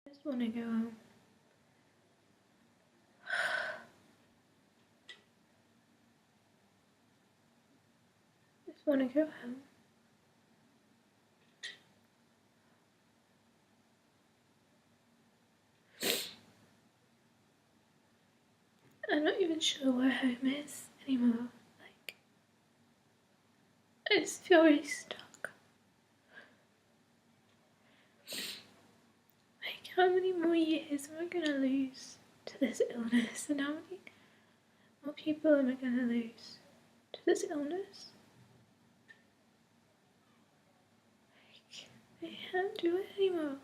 I just want to go home. I just want to go home. I'm not even sure where home is anymore. Like, I just feel really stuck. Like, how many more years am I gonna lose to this illness? And how many more people am I gonna lose to this illness? Like, I can't do it anymore.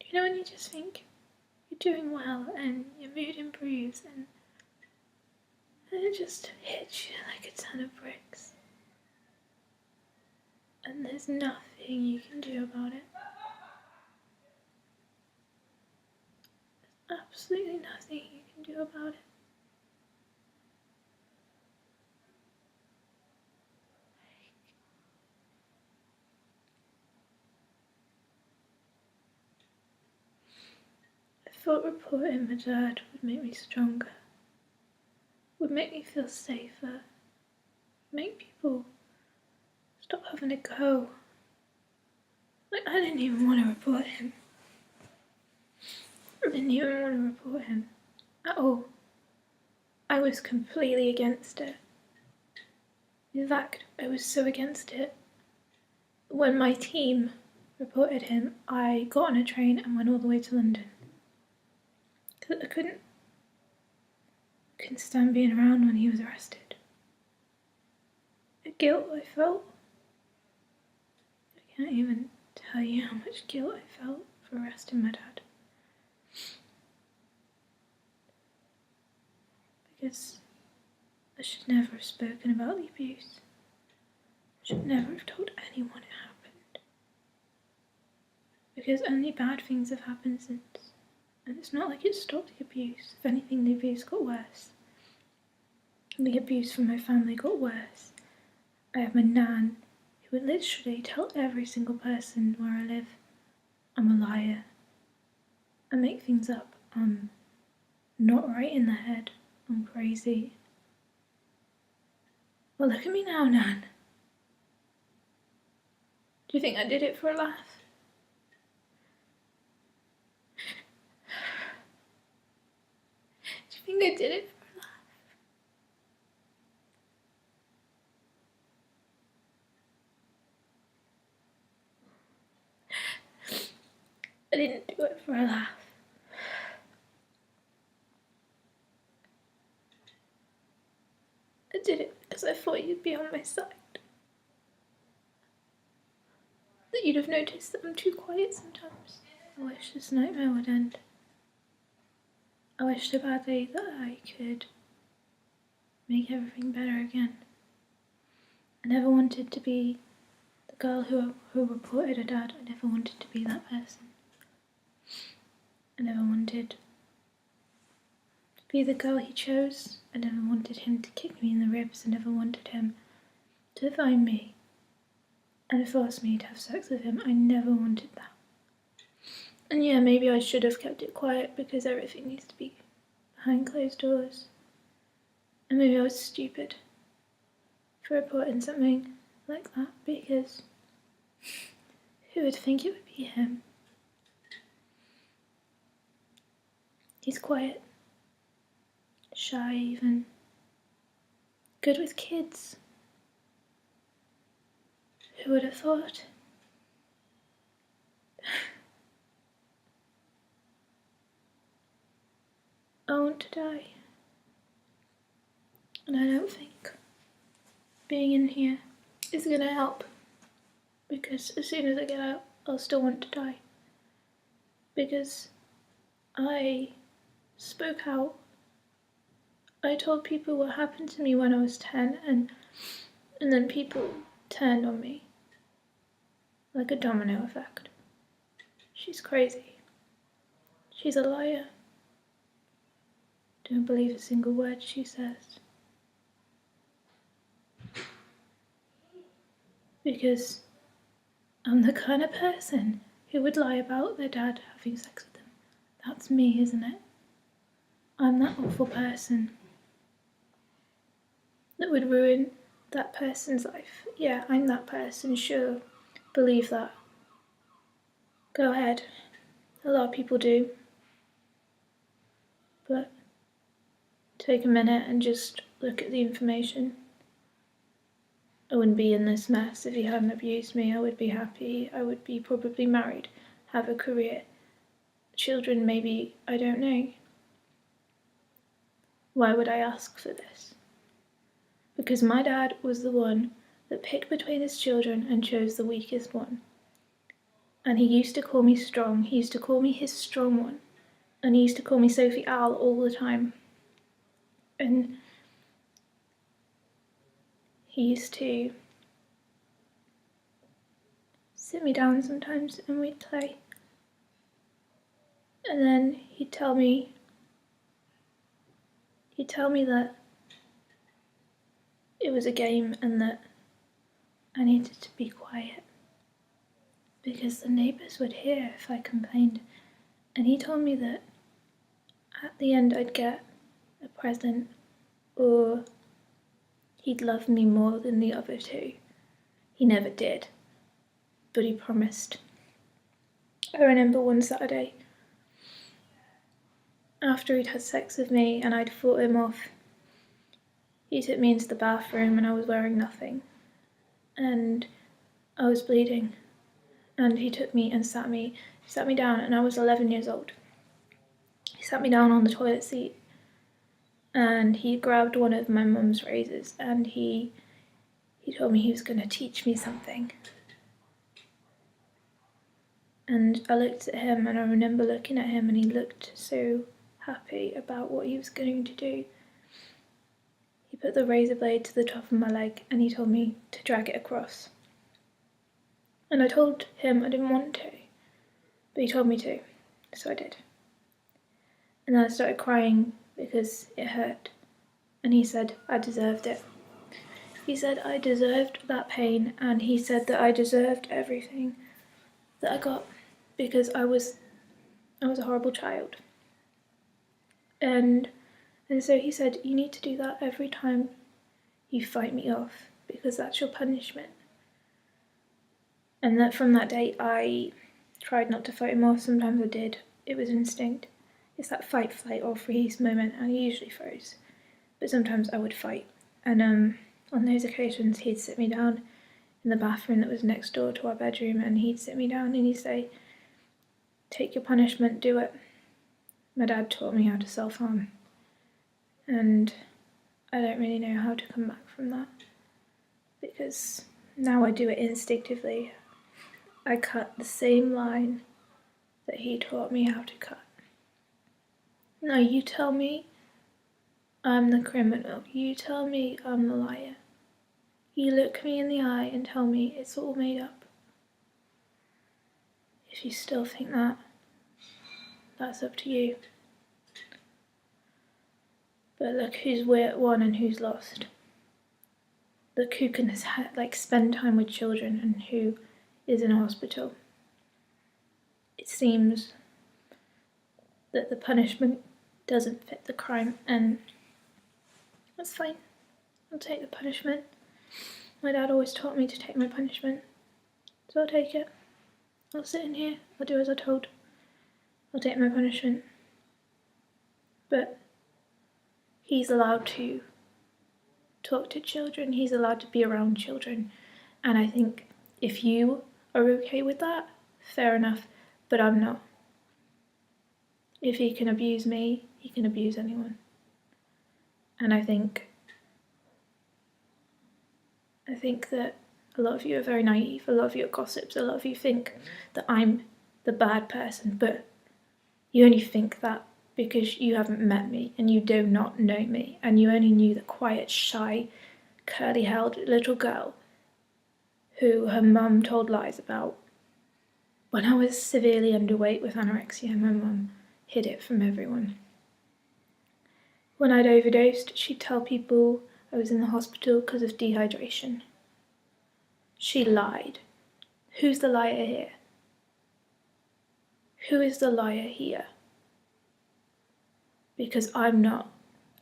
You know when you just think you're doing well and your mood improves and it just hits you like a ton of bricks. And there's nothing you can do about it. There's absolutely nothing you can do about it. I thought reporting my dad would make me stronger, would make me feel safer, make people stop having to go. Like, I didn't even want to report him. I didn't even want to report him at all. I was completely against it. In fact, I was so against it. When my team reported him, I got on a train and went all the way to London. Because I couldn't stand being around when he was arrested. The guilt I felt. I can't even tell you how much guilt I felt for arresting my dad. Because I should never have spoken about the abuse. I should never have told anyone it happened. Because only bad things have happened since. And it's not like it stopped the abuse. If anything, the abuse got worse. And the abuse from my family got worse. I have my nan who would literally tell every single person where I live I'm a liar. I make things up. I'm not right in the head. I'm crazy. Well, look at me now, Nan. Do you think I did it for a laugh? Do you think I did it for a laugh? I didn't do it for a laugh. I did it because I thought you'd be on my side. That you'd have noticed that I'm too quiet sometimes. I wish this nightmare would end. I wish so badly that I could make everything better again. I never wanted to be the girl who reported her dad. I never wanted to be that person. I never wanted to be the girl he chose. I never wanted him to kick me in the ribs. I never wanted him to find me and force me to have sex with him. I never wanted that. And yeah, maybe I should have kept it quiet because everything needs to be behind closed doors. And maybe I was stupid for reporting something like that because who would think it would be him? He's quiet, shy even, good with kids. Who would have thought? I want to die. And I don't think being in here is gonna help. Because as soon as I get out, I'll still want to die. Because I spoke out. I told people what happened to me when I was 10 and then people turned on me. Like a domino effect. She's crazy. She's a liar. Don't believe a single word she says. Because I'm the kind of person who would lie about their dad having sex with them. That's me, isn't it? I'm that awful person that would ruin that person's life. Yeah, I'm that person, sure. Believe that. Go ahead. A lot of people do. But take a minute and just look at the information. I wouldn't be in this mess if he hadn't abused me. I would be happy. I would be probably married, have a career, children maybe, I don't know. Why would I ask for this? Because my dad was the one that picked between his children and chose the weakest one. And he used to call me strong. He used to call me his strong one. And he used to call me Sophie Al all the time. And he used to sit me down sometimes and we'd play. And then he'd tell me that it was a game and that I needed to be quiet because the neighbours would hear if I complained. And he told me that at the end I'd get a present or he'd love me more than the other two. He never did, but he promised. I remember one Saturday, after he'd had sex with me and I'd fought him off, he took me into the bathroom and I was wearing nothing. And I was bleeding. And he took me and sat me down, and I was 11 years old. He sat me down on the toilet seat and he grabbed one of my mum's razors and he told me he was going to teach me something. And I looked at him and I remember looking at him and he looked so happy about what he was going to do. He put the razor blade to the top of my leg and he told me to drag it across. And I told him I didn't want to, but he told me to, so I did. And then I started crying because it hurt. And he said I deserved it. He said I deserved that pain, and he said that I deserved everything that I got because I was a horrible child. And so he said, you need to do that every time you fight me off because that's your punishment. And that from that day I tried not to fight him off. Sometimes I did. It was instinct. It's that fight, flight or freeze moment, and he usually froze. But sometimes I would fight. And on those occasions he'd sit me down in the bathroom that was next door to our bedroom, and he'd sit me down and he'd say, take your punishment, do it. My dad taught me how to self-harm. And I don't really know how to come back from that. Because now I do it instinctively. I cut the same line that he taught me how to cut. Now you tell me I'm the criminal. You tell me I'm the liar. You look me in the eye and tell me it's all made up. If you still think that, that's up to you. But look who's won and who's lost. Look who can spend time with children and who is in a hospital. It seems that the punishment doesn't fit the crime, and that's fine. I'll take the punishment. My dad always taught me to take my punishment, so I'll take it. I'll sit in here, I'll do as I'm told. I'll take my punishment. But he's allowed to talk to children, he's allowed to be around children, and I think if you are okay with that, fair enough, but I'm not. If he can abuse me, he can abuse anyone. And I think that a lot of you are very naive, a lot of you are gossips, a lot of you think that I'm the bad person, but you only think that because you haven't met me and you do not know me, and you only knew the quiet, shy, curly-haired little girl who her mum told lies about. When I was severely underweight with anorexia, my mum hid it from everyone. When I'd overdosed, she'd tell people I was in the hospital because of dehydration. She lied. Who's the liar here? Who is the liar here? Because I'm not,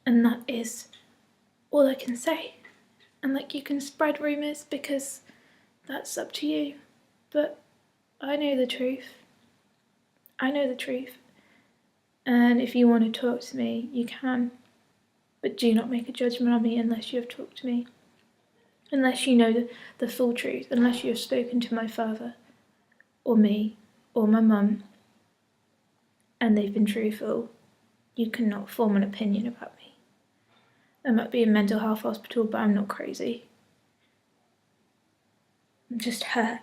and that is all I can say. And like, you can spread rumours because that's up to you, but I know the truth. I know the truth. And if you want to talk to me, you can. But do not make a judgment on me unless you have talked to me. Unless you know the full truth. Unless you have spoken to my father, or me, or my mum, and they've been truthful, you cannot form an opinion about me. I might be in a mental health hospital, but I'm not crazy. I'm just hurt.